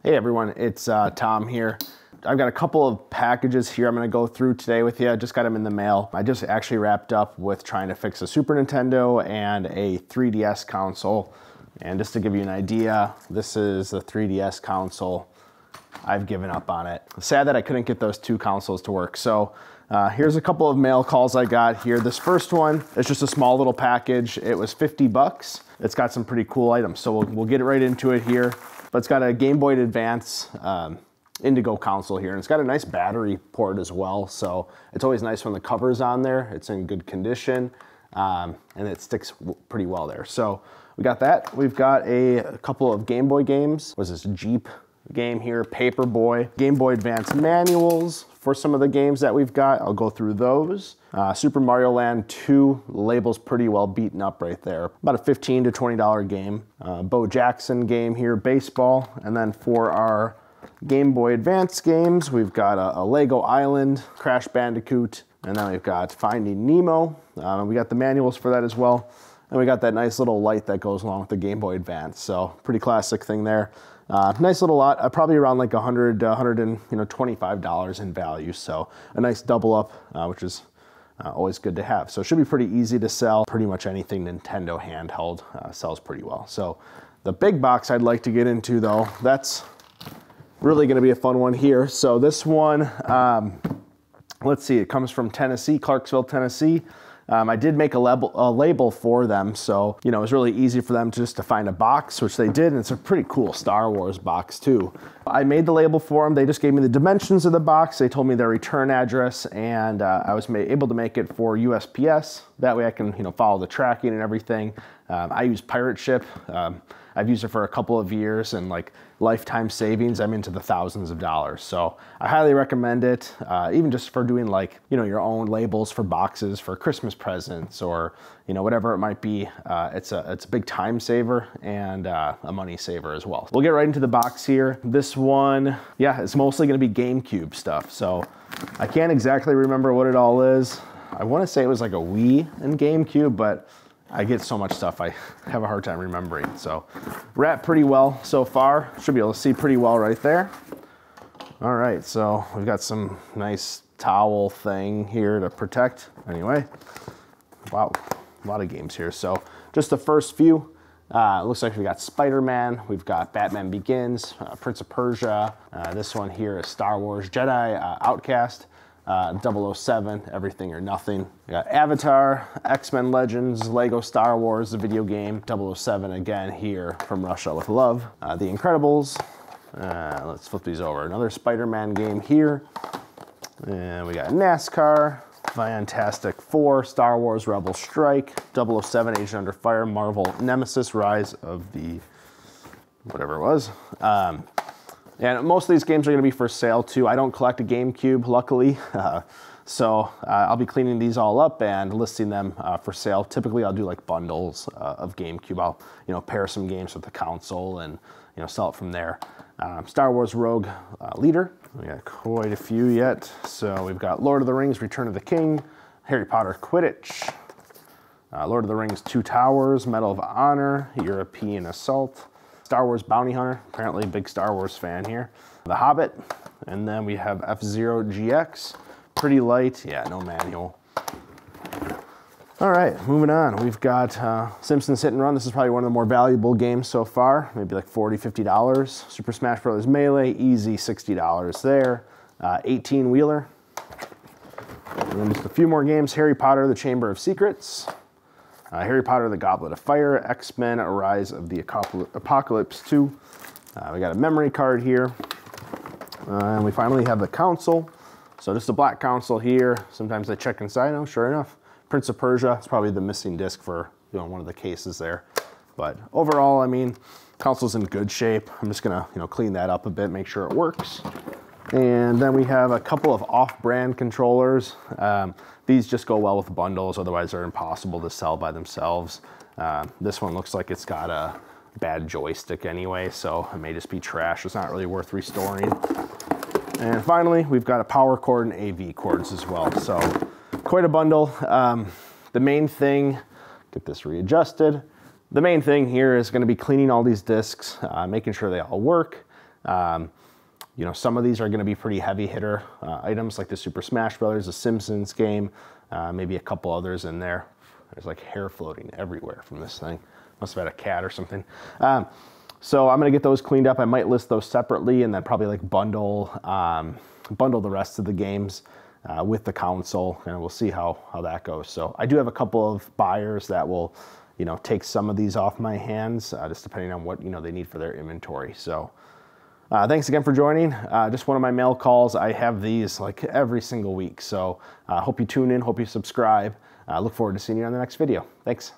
Hey everyone, it's Tom here. I've got a couple of packages here I'm going to go through today with you. I just got them in the mail. I just actually wrapped up with trying to fix a Super Nintendo and a 3DS console. And just to give you an idea, this is the 3DS console. I've given up on it. Sad that I couldn't get those two consoles to work. So here's a couple of mail calls I got here. This first one is just a small little package. It was 50 bucks. It's got some pretty cool items. So we'll get right into it here. But it's got a GameBoy Advance Indigo console here, and it's got a nice battery port as well. So it's always nice when the cover's on there. It's in good condition, and it sticks pretty well there. So we got that. We've got a couple of Game Boy games. What's this, Jeep game here, Paperboy, Game Boy Advance manuals for some of the games that we've got. I'll go through those. Super Mario Land 2, label's pretty well beaten up right there. About a $15 to $20 game. Bo Jackson game here, baseball. And then for our Game Boy Advance games, we've got a Lego Island, Crash Bandicoot, and then we've got Finding Nemo. We got the manuals for that as well. And we got that nice little light that goes along with the Game Boy Advance. So pretty classic thing there. Nice little lot, probably around like $100, $125 in value. So a nice double up, which is always good to have. So it should be pretty easy to sell. Pretty much anything Nintendo handheld sells pretty well. So the big box I'd like to get into though, that's really gonna be a fun one here. So this one, let's see, it comes from Tennessee, Clarksville, Tennessee. I did make a label for them, so it was really easy for them to find a box, which they did, and it's a pretty cool Star Wars box too. I made the label for them. They just gave me the dimensions of the box. They told me their return address, and I was able to make it for USPS. That way I can follow the tracking and everything. I use Pirate Ship. I've used it for a couple of years, and like lifetime savings, I'm into the thousands of dollars. So I highly recommend it, even just for doing like, your own labels for boxes for Christmas presents or, whatever it might be. It's a big time saver and a money saver as well. We'll get right into the box here. This one, yeah, it's mostly gonna be GameCube stuff. So I can't exactly remember what it all is. I wanna say it was like a Wii and GameCube, but I get so much stuff, I have a hard time remembering. So wrapped pretty well so far. Should be able to see pretty well right there. All right, so we've got some nice towel thing here to protect. Anyway, wow, a lot of games here. So just the first few. It looks like we got Spider-Man, we've got Batman Begins, Prince of Persia. This one here is Star Wars Jedi Outcast. 007, Everything or Nothing. We got Avatar, X-Men Legends, Lego Star Wars, the video game. 007 again here from Russia with Love. The Incredibles. Let's flip these over. Another Spider-Man game here. And we got NASCAR, Fantastic Four, Star Wars Rebel Strike, 007 Agent Under Fire, Marvel Nemesis, Rise of the whatever it was. And most of these games are gonna be for sale too. I don't collect a GameCube, luckily. So I'll be cleaning these all up and listing them for sale. Typically I'll do like bundles of GameCube. I'll pair some games with the console and sell it from there. Star Wars Rogue Leader. We got quite a few yet. So we've got Lord of the Rings, Return of the King, Harry Potter Quidditch, Lord of the Rings Two Towers, Medal of Honor, European Assault, Star Wars Bounty Hunter, apparently a big Star Wars fan here. The Hobbit, and then we have F-Zero GX, pretty light, yeah, no manual. All right, moving on. We've got Simpsons Hit and Run. This is probably one of the more valuable games so far, maybe like $40, $50. Super Smash Bros. Melee, easy $60 there. 18-wheeler. And then just a few more games. Harry Potter, The Chamber of Secrets. Harry Potter, The Goblet of Fire, X-Men, Rise of the Apocalypse 2. We got a memory card here. And we finally have the console. So just a black console here. Sometimes I check inside, oh, sure enough. Prince of Persia, it's probably the missing disc for one of the cases there. But overall, I mean, console's in good shape. I'm just gonna clean that up a bit, make sure it works. And then we have a couple of off-brand controllers. These just go well with bundles, otherwise they're impossible to sell by themselves. This one looks like it's got a bad joystick anyway, so it may just be trash. It's not really worth restoring. And finally, we've got a power cord and AV cords as well. So quite a bundle. The main thing, get this readjusted. The main thing here is going to be cleaning all these discs, making sure they all work. You know, some of these are going to be pretty heavy hitter items like the Super Smash Brothers, the Simpsons game, maybe a couple others in there. There's like hair floating everywhere from this thing. Must have had a cat or something. So I'm going to get those cleaned up. I might list those separately and then probably like bundle the rest of the games with the console, and we'll see how that goes. So I do have a couple of buyers that will, you know, take some of these off my hands, just depending on what, you know, they need for their inventory. So thanks again for joining. Just one of my mail calls. I have these like every single week. So hope you tune in, hope you subscribe. Look forward to seeing you on the next video. Thanks.